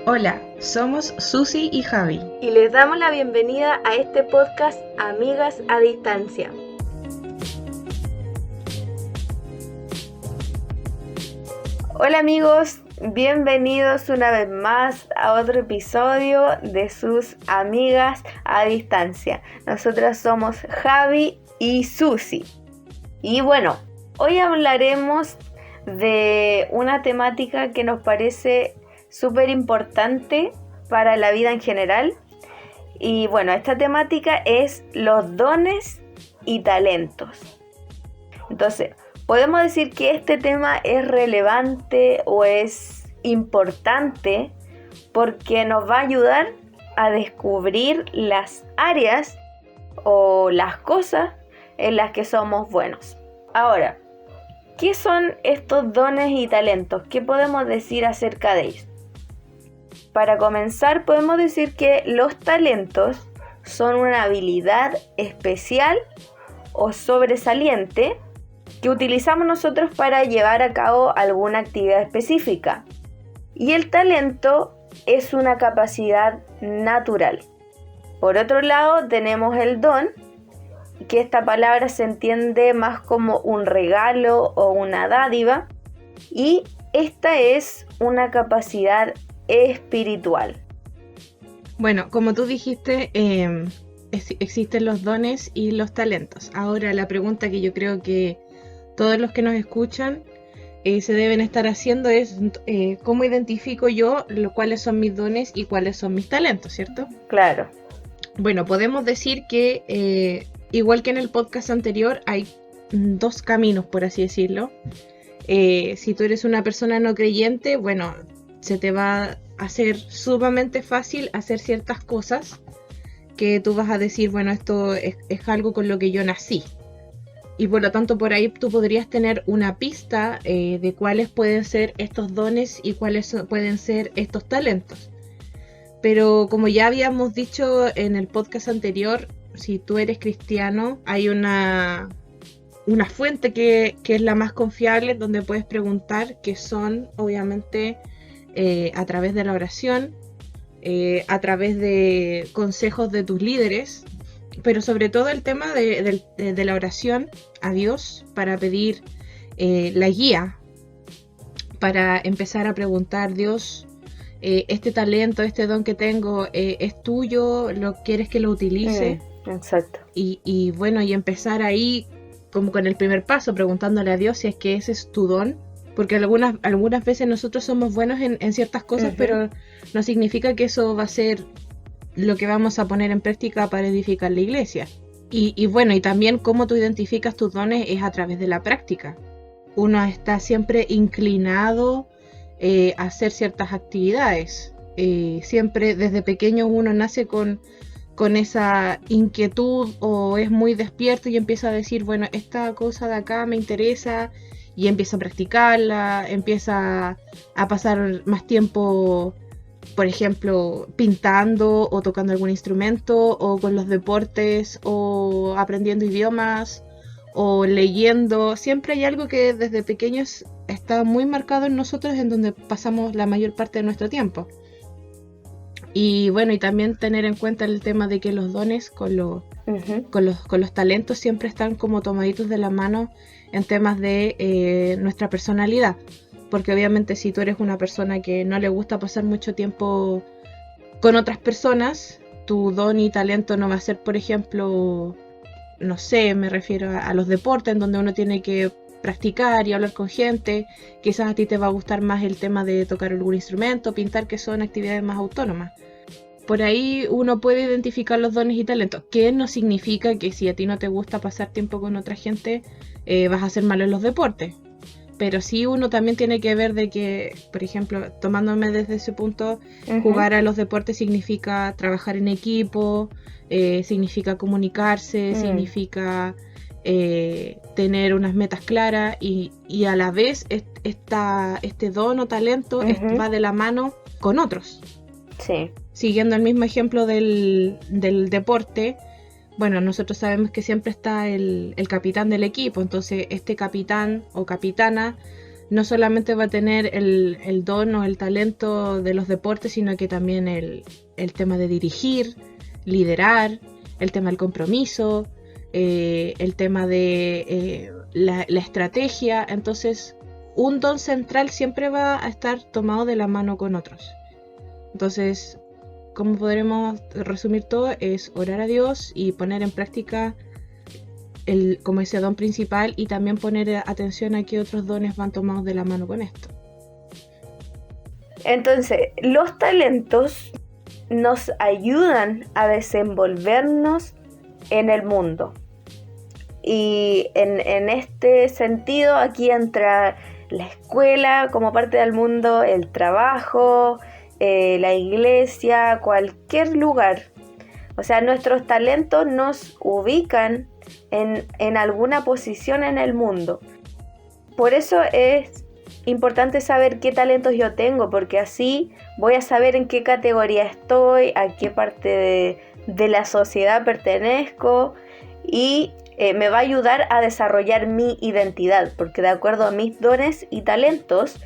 Hola, somos Susi y Javi. Y les damos la bienvenida a este podcast Amigas a Distancia. Hola amigos, bienvenidos una vez más a otro episodio de sus Amigas a Distancia. Nosotras somos Javi y Susi. Y bueno, hoy hablaremos de una temática que nos parece súper importante para la vida en general. Y bueno, esta temática es los dones y talentos. Entonces, podemos decir que este tema es relevante o es importante porque nos va a ayudar a descubrir las áreas o las cosas en las que somos buenos. Ahora, ¿qué son estos dones y talentos? ¿Qué podemos decir acerca de ellos? Para comenzar, podemos decir que los talentos son una habilidad especial o sobresaliente que utilizamos nosotros para llevar a cabo alguna actividad específica. Y el talento es una capacidad natural. Por otro lado, tenemos el don, que esta palabra se entiende más como un regalo o una dádiva, y esta es una capacidad espiritual. Bueno, como tú dijiste, existen los dones y los talentos. Ahora, la pregunta que yo creo que todos los que nos escuchan se deben estar haciendo es ¿cómo identifico yo cuáles son mis dones y cuáles son mis talentos, cierto? Claro. Bueno, podemos decir que igual que en el podcast anterior hay dos caminos, por así decirlo. Si tú eres una persona no creyente, bueno, se te va a hacer sumamente fácil hacer ciertas cosas que tú vas a decir, bueno, esto es algo con lo que yo nací. Y por lo tanto por ahí tú podrías tener una pista de cuáles pueden ser estos dones y cuáles pueden ser estos talentos. Pero como ya habíamos dicho en el podcast anterior, si tú eres cristiano, hay una fuente que es la más confiable donde puedes preguntar, que son obviamente a través de la oración, a través de consejos de tus líderes, pero sobre todo el tema de la oración a Dios para pedir la guía, para empezar a preguntar, Dios, este talento, este don que tengo, ¿es tuyo? ¿Lo quieres que lo utilice? Exacto. Y bueno, y empezar ahí como con el primer paso, preguntándole a Dios si es que ese es tu don. Porque algunas veces nosotros somos buenos en ciertas cosas, pero no significa que eso va a ser lo que vamos a poner en práctica para edificar la iglesia. Y bueno, y también cómo tú identificas tus dones es a través de la práctica. Uno está siempre inclinado a hacer ciertas actividades. Siempre desde pequeño uno nace con esa inquietud o es muy despierto y empieza a decir, bueno, esta cosa de acá me interesa, y empieza a practicarla, empieza a pasar más tiempo, por ejemplo, pintando o tocando algún instrumento, o con los deportes, o aprendiendo idiomas, o leyendo. Siempre hay algo que desde pequeños está muy marcado en nosotros, en donde pasamos la mayor parte de nuestro tiempo. Y bueno, y también tener en cuenta el tema de que los dones con los talentos siempre están como tomaditos de la mano en temas de nuestra personalidad. Porque obviamente si tú eres una persona que no le gusta pasar mucho tiempo con otras personas, tu don y talento no va a ser, por ejemplo, no sé, me refiero a los deportes en donde uno tiene que practicar y hablar con gente. Quizás a ti te va a gustar más el tema de tocar algún instrumento, pintar, que son actividades más autónomas. Por ahí uno puede identificar los dones y talentos, que no significa que si a ti no te gusta pasar tiempo con otra gente, vas a ser malo en los deportes. Pero sí uno también tiene que ver de que, por ejemplo, tomándome desde ese punto, jugar a los deportes significa trabajar en equipo, significa comunicarse, significa tener unas metas claras, y a la vez este don o talento va de la mano con otros. Sí. Siguiendo el mismo ejemplo del deporte, bueno, nosotros sabemos que siempre está el capitán del equipo, entonces este capitán o capitana no solamente va a tener el don o el talento de los deportes, sino que también el tema de dirigir, liderar, el tema del compromiso, el tema de la estrategia. Entonces, un don central siempre va a estar tomado de la mano con otros. Entonces, ¿cómo podremos resumir todo? Es orar a Dios y poner en práctica como ese don principal, y también poner atención a qué otros dones van tomados de la mano con esto. Entonces, los talentos nos ayudan a desenvolvernos en el mundo. Y en este sentido, aquí entra la escuela como parte del mundo, el trabajo, la iglesia, cualquier lugar. O sea, nuestros talentos nos ubican en alguna posición en el mundo. Por eso es importante saber qué talentos yo tengo, porque así voy a saber en qué categoría estoy, a qué parte de la sociedad pertenezco, y me va a ayudar a desarrollar mi identidad, porque de acuerdo a mis dones y talentos,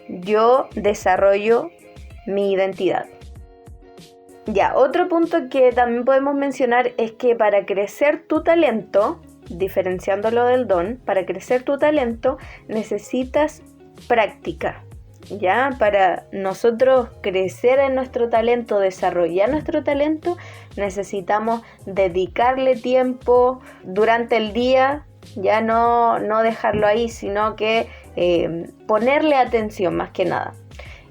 yo desarrollo mi identidad. Ya, otro punto que también podemos mencionar es que para crecer tu talento, diferenciándolo del don, para crecer tu talento necesitas práctica. Ya, para nosotros crecer en nuestro talento, desarrollar nuestro talento, necesitamos dedicarle tiempo durante el día, ya no dejarlo ahí, sino que ponerle atención más que nada.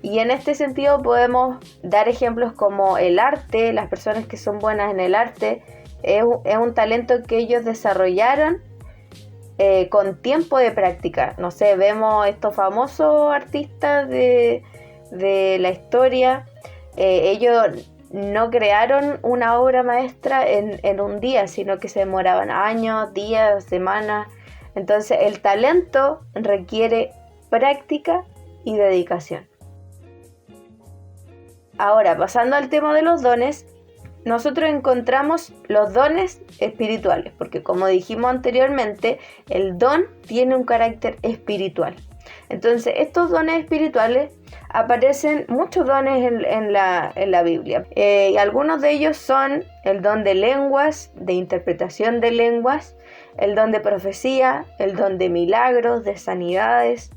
Y en este sentido podemos dar ejemplos como el arte. Las personas que son buenas en el arte es un talento que ellos desarrollaron con tiempo de práctica. No sé, vemos estos famosos artistas de la historia. Ellos no crearon una obra maestra en un día, sino que se demoraban años, días, semanas. Entonces el talento requiere práctica y dedicación. Ahora, pasando al tema de los dones, nosotros encontramos los dones espirituales, porque como dijimos anteriormente, el don tiene un carácter espiritual. Entonces, estos dones espirituales aparecen muchos dones en la Biblia. Y algunos de ellos son el don de lenguas, de interpretación de lenguas, el don de profecía, el don de milagros, de sanidades,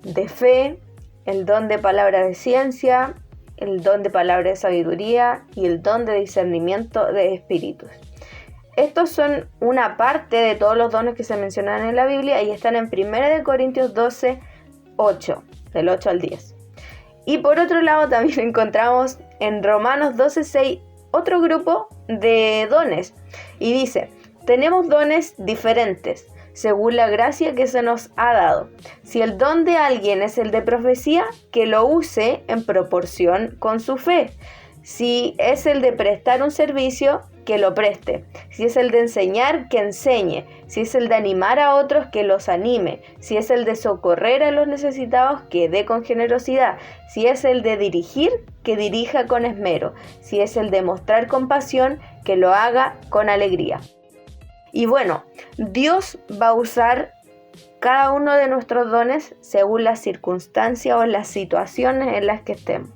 de fe, el don de palabra de ciencia, el don de palabra de sabiduría y el don de discernimiento de espíritus. Estos son una parte de todos los dones que se mencionan en la Biblia y están en 1 Corintios 12, 8, del 8 al 10. Y por otro lado también encontramos en Romanos 12, 6 otro grupo de dones. Y dice, tenemos dones diferentes según la gracia que se nos ha dado. Si el don de alguien es el de profecía, que lo use en proporción con su fe. Si es el de prestar un servicio, que lo preste. Si es el de enseñar, que enseñe. Si es el de animar a otros, que los anime. Si es el de socorrer a los necesitados, que dé con generosidad. Si es el de dirigir, que dirija con esmero. Si es el de mostrar compasión, que lo haga con alegría. Y bueno, Dios va a usar cada uno de nuestros dones según las circunstancias o las situaciones en las que estemos.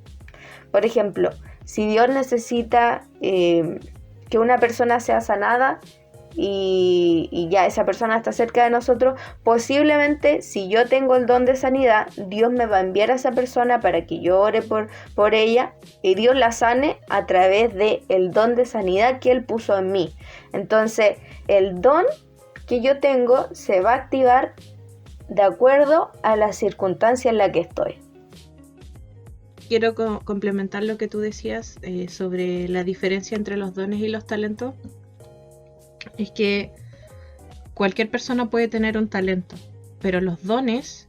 Por ejemplo, si Dios necesita que una persona sea sanada y ya esa persona está cerca de nosotros, posiblemente si yo tengo el don de sanidad, Dios me va a enviar a esa persona para que yo ore por ella y Dios la sane a través del don de sanidad que Él puso en mí. Entonces, el don que yo tengo se va a activar de acuerdo a la circunstancia en la que estoy. Quiero complementar lo que tú decías sobre la diferencia entre los dones y los talentos. Es que cualquier persona puede tener un talento, pero los dones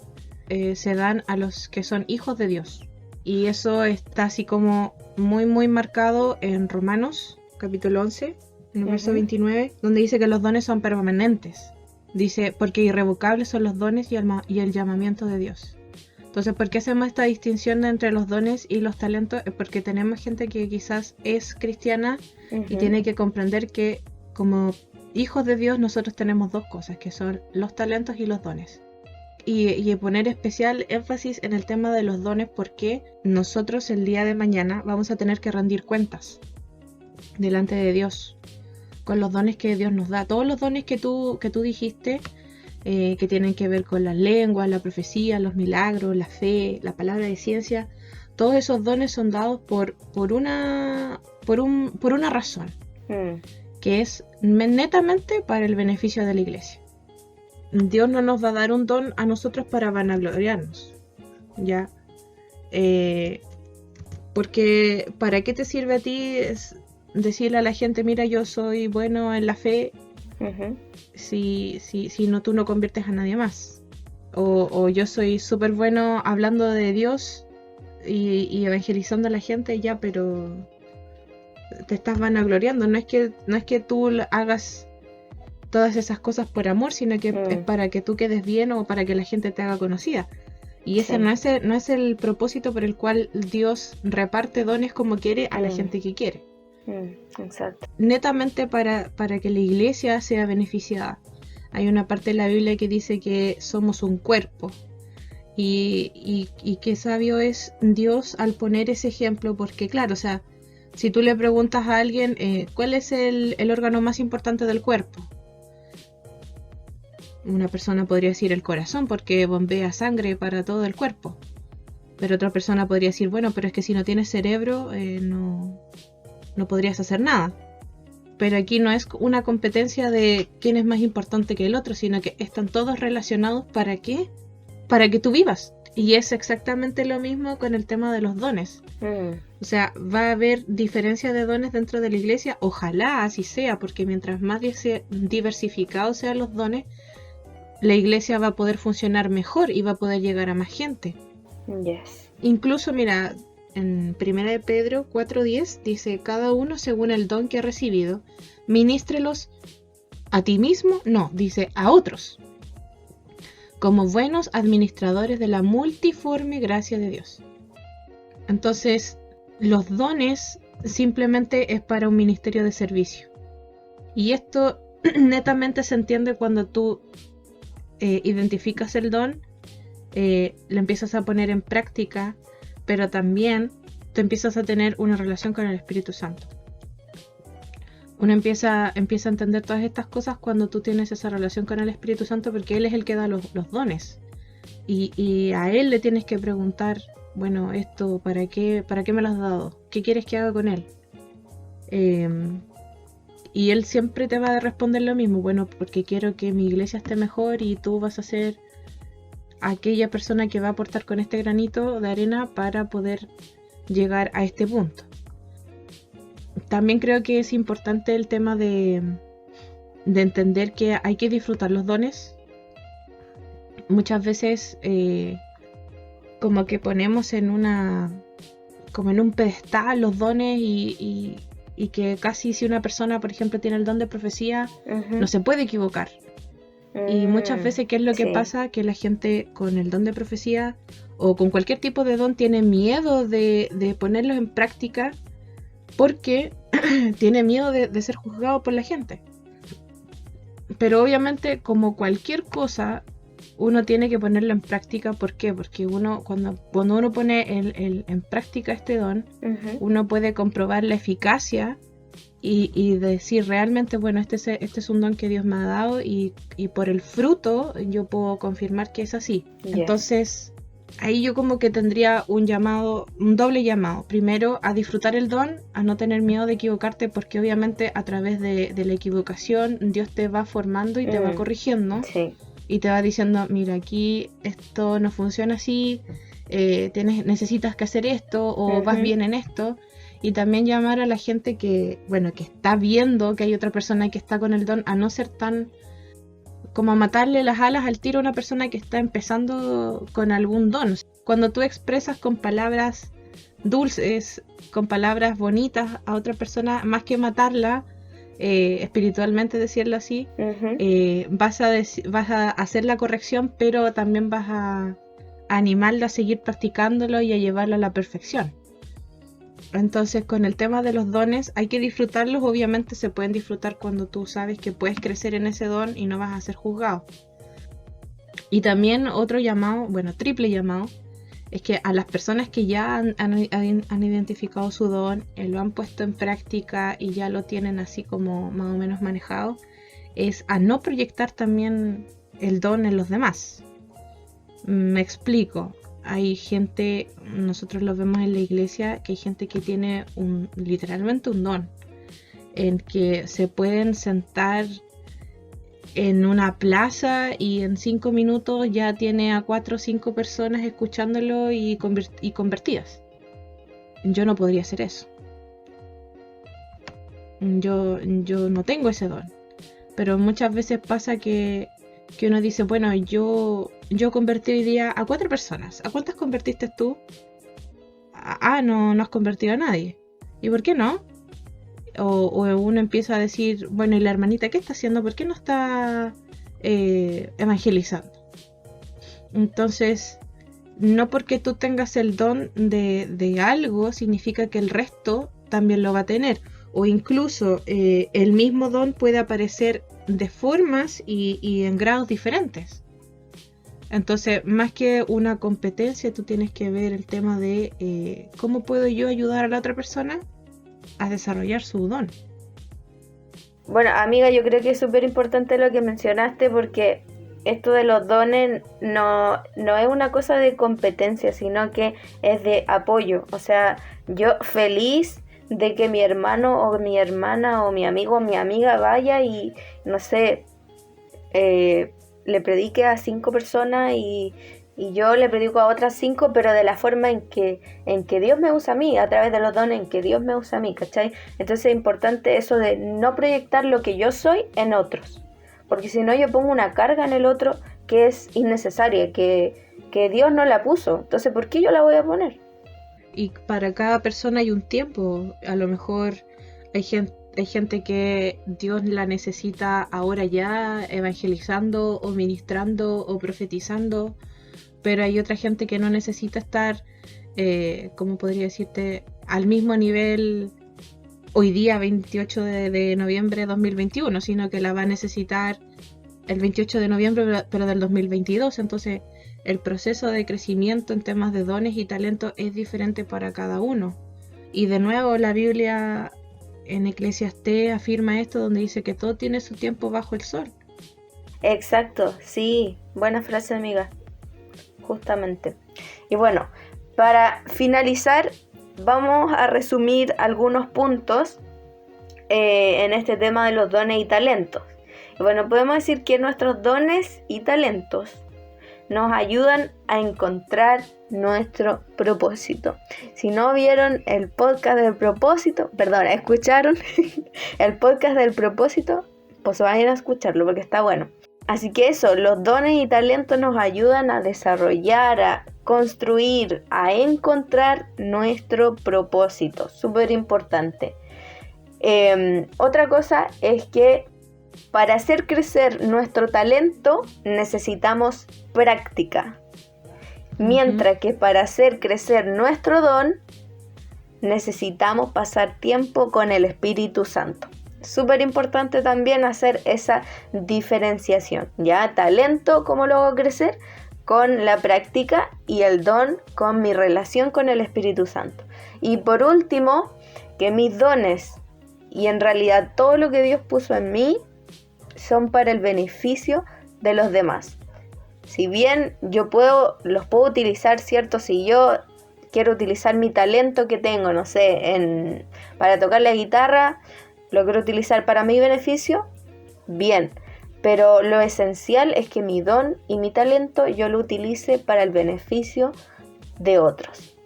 se dan a los que son hijos de Dios. Y eso está así como muy muy marcado en Romanos capítulo 11, en el verso 29, donde dice que los dones son permanentes. Dice, porque irrevocables son los dones y el llamamiento de Dios. Entonces, ¿por qué hacemos esta distinción entre los dones y los talentos? Es porque tenemos gente que quizás es cristiana y tiene que comprender que como hijos de Dios nosotros tenemos dos cosas, que son los talentos y los dones. y poner especial énfasis en el tema de los dones, porque nosotros el día de mañana vamos a tener que rendir cuentas delante de Dios con los dones que Dios nos da. Todos los dones que tú dijiste, que tienen que ver con las lenguas, la profecía, los milagros, la fe, la palabra de ciencia, todos esos dones son dados por una razón, que es netamente para el beneficio de la iglesia. Dios no nos va a dar un don a nosotros para vanagloriarnos, ¿ya? Porque ¿para qué te sirve a ti decirle a la gente, mira, yo soy bueno en la fe, si no, tú no conviertes a nadie más? O yo soy súper bueno hablando de Dios y evangelizando a la gente, ya, pero te estás vanagloriando. No es que tú hagas todas esas cosas por amor, sino que es para que tú quedes bien o para que la gente te haga conocida. Y ese no es el propósito por el cual Dios reparte dones como quiere a la gente que quiere. Exacto. Netamente para que la iglesia sea beneficiada. Hay una parte de la Biblia que dice que somos un cuerpo. Y qué sabio es Dios al poner ese ejemplo, porque claro, o sea, si tú le preguntas a alguien ¿cuál es el órgano más importante del cuerpo? Una persona podría decir el corazón, porque bombea sangre para todo el cuerpo. Pero otra persona podría decir, bueno, pero es que si no tienes cerebro no podrías hacer nada. Pero aquí no es una competencia de quién es más importante que el otro, sino que están todos relacionados. ¿Para qué? Para que tú vivas. Y es exactamente lo mismo con el tema de los dones. O sea, va a haber diferencia de dones dentro de la iglesia. Ojalá así sea, porque mientras más diversificados sean los dones, la iglesia va a poder funcionar mejor y va a poder llegar a más gente. Yes. Incluso, mira, en 1 de Pedro 4:10 dice, cada uno según el don que ha recibido, ministrelos a ti mismo, no, dice a otros, como buenos administradores de la multiforme gracia de Dios. Entonces, los dones simplemente es para un ministerio de servicio. Y esto netamente se entiende cuando tú identificas el don, lo empiezas a poner en práctica, pero también tú empiezas a tener una relación con el Espíritu Santo. Uno empieza a entender todas estas cosas cuando tú tienes esa relación con el Espíritu Santo, porque Él es el que da los dones. Y a Él le tienes que preguntar, bueno, esto, ¿para qué me lo has dado? ¿Qué quieres que haga con él? Y Él siempre te va a responder lo mismo, bueno, porque quiero que mi iglesia esté mejor y tú vas a ser aquella persona que va a aportar con este granito de arena para poder llegar a este punto. También creo que es importante el tema de entender que hay que disfrutar los dones. Muchas veces como que ponemos como en un pedestal los dones y que casi si una persona, por ejemplo, tiene el don de profecía, no se puede equivocar. Y muchas veces, ¿qué es lo que pasa? Que la gente con el don de profecía o con cualquier tipo de don tiene miedo de ponerlos en práctica porque tiene miedo de ser juzgado por la gente. Pero obviamente, como cualquier cosa, uno tiene que ponerlo en práctica. ¿Por qué? Porque cuando uno pone en práctica este don, uno puede comprobar la eficacia y decir realmente, bueno, este es un don que Dios me ha dado y por el fruto yo puedo confirmar que es así. Yeah. Entonces, ahí yo como que tendría un doble llamado. Primero, a disfrutar el don, a no tener miedo de equivocarte, porque obviamente a través de la equivocación Dios te va formando y te va corrigiendo. Sí. Y te va diciendo, mira, aquí esto no funciona así, necesitas que hacer esto o vas bien en esto. Y también llamar a la gente que está viendo que hay otra persona que está con el don, a no ser tan como a matarle las alas al tiro a una persona que está empezando con algún don. Cuando tú expresas con palabras dulces, con palabras bonitas a otra persona, más que matarla, espiritualmente decirlo así, vas a hacer la corrección, pero también vas a animarla a seguir practicándolo y a llevarlo a la perfección. Entonces, con el tema de los dones hay que disfrutarlos. Obviamente se pueden disfrutar cuando tú sabes que puedes crecer en ese don y no vas a ser juzgado. Y también otro llamado, bueno, triple llamado, es que a las personas que ya han identificado su don, lo han puesto en práctica y ya lo tienen así como más o menos manejado, es a no proyectar también el don en los demás. Me explico. Hay gente, nosotros lo vemos en la iglesia, que hay gente que tiene literalmente un don, en que se pueden sentar en una plaza y en 5 minutos ya tiene a 4 o 5 personas escuchándolo y convertidas. Yo no podría hacer eso. Yo no tengo ese don. Pero muchas veces pasa que uno dice, bueno, yo convertí hoy día a 4 personas. ¿A cuántas convertiste tú? No has convertido a nadie. ¿Y por qué no? O uno empieza a decir, bueno, ¿y la hermanita qué está haciendo? ¿Por qué no está evangelizando? Entonces, no porque tú tengas el don de algo significa que el resto también lo va a tener. O incluso el mismo don puede aparecer de formas y en grados diferentes. Entonces, más que una competencia, tú tienes que ver el tema de cómo puedo yo ayudar a la otra persona a desarrollar su don. Bueno, amiga, yo creo que es súper importante lo que mencionaste, porque esto de los dones no es una cosa de competencia, sino que es de apoyo. O sea, yo feliz de que mi hermano o mi hermana o mi amigo o mi amiga vaya y, no sé, le predique a 5 personas y yo le predico a otras 5, pero de la forma en que Dios me usa a mí, a través de los dones en que Dios me usa a mí, ¿cachai? Entonces es importante eso de no proyectar lo que yo soy en otros, porque si no yo pongo una carga en el otro que es innecesaria, que Dios no la puso. Entonces, ¿por qué yo la voy a poner? Y para cada persona hay un tiempo. A lo mejor hay gente que Dios la necesita ahora ya, evangelizando o ministrando o profetizando, pero hay otra gente que no necesita estar, ¿cómo podría decirte?, al mismo nivel hoy día 28 de noviembre de 2021, sino que la va a necesitar el 28 de noviembre pero del 2022. Entonces el proceso de crecimiento en temas de dones y talentos es diferente para cada uno. Y de nuevo la Biblia en Eclesiastés afirma esto, donde dice que todo tiene su tiempo bajo el sol. Exacto, sí, buena frase, amiga, justamente. Y bueno, para finalizar, vamos a resumir algunos puntos en este tema de los dones y talentos. Y bueno, podemos decir que nuestros dones y talentos nos ayudan a encontrar nuestro propósito. Si no vieron el podcast del propósito, escucharon el podcast del propósito, pues vayan a escucharlo porque está bueno. Así que eso, los dones y talentos nos ayudan a desarrollar, a construir, a encontrar nuestro propósito. Súper importante. Otra cosa es que para hacer crecer nuestro talento necesitamos práctica. Mientras que para hacer crecer nuestro don necesitamos pasar tiempo con el Espíritu Santo. Súper importante también hacer esa diferenciación. Ya, talento, ¿cómo lo hago crecer? Con la práctica, y el don con mi relación con el Espíritu Santo. Y por último, que mis dones y en realidad todo lo que Dios puso en mí son para el beneficio de los demás. Si bien los puedo utilizar, ¿cierto? Si yo quiero utilizar mi talento que tengo, no sé, para tocar la guitarra, lo quiero utilizar para mi beneficio, bien. Pero lo esencial es que mi don y mi talento yo lo utilice para el beneficio de otros.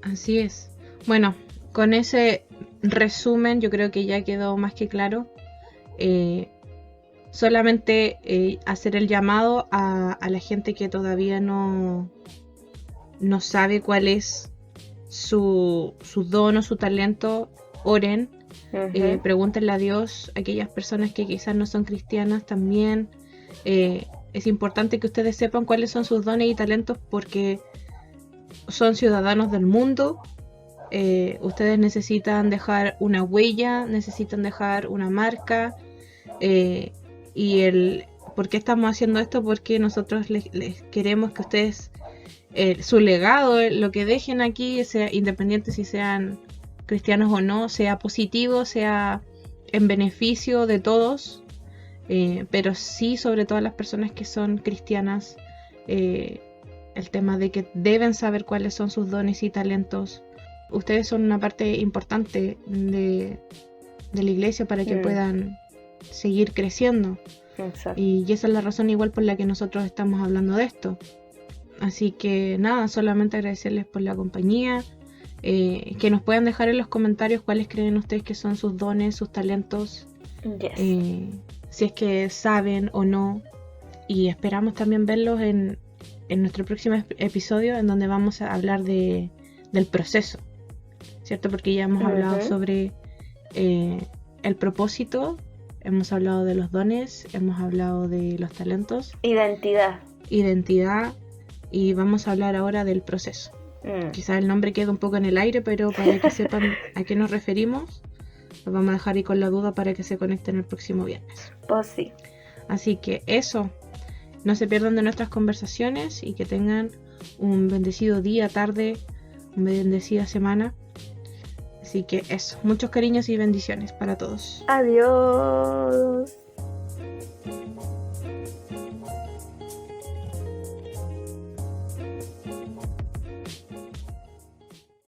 Así es. Bueno, con ese resumen yo creo que ya quedó más que claro. Solamente hacer el llamado a la gente que todavía no sabe cuál es su don o su talento. Oren, pregúntenle a Dios. Aquellas personas que quizás no son cristianas también, es importante que ustedes sepan cuáles son sus dones y talentos, porque son ciudadanos del mundo. Ustedes necesitan dejar una huella, necesitan dejar una marca, y ¿por qué estamos haciendo esto? Porque nosotros les queremos que ustedes, su legado, lo que dejen aquí, sea independiente si sean cristianos o no, sea positivo, sea en beneficio de todos, pero sí sobre todo las personas que son cristianas, el tema de que deben saber cuáles son sus dones y talentos. Ustedes son una parte importante de la iglesia para que puedan seguir creciendo. Exacto. Y esa es la razón igual por la que nosotros estamos hablando de esto. Así que nada, solamente agradecerles por la compañía, que nos puedan dejar en los comentarios cuáles creen ustedes que son sus dones, sus talentos, Yes. si es que saben o no. Y esperamos también verlos en nuestro próximo episodio, en donde vamos a hablar del proceso, ¿cierto? Porque ya hemos hablado sobre el propósito, hemos hablado de los dones, hemos hablado de los talentos, Identidad. y vamos a hablar ahora del proceso. Quizás el nombre queda un poco en el aire, pero para que sepan a qué nos referimos, los vamos a dejar ahí con la duda para que se conecten el próximo viernes. Pues sí. Así que eso, no se pierdan de nuestras conversaciones y que tengan un bendecido día, tarde, una bendecida semana. Así que eso, muchos cariños y bendiciones para todos. Adiós.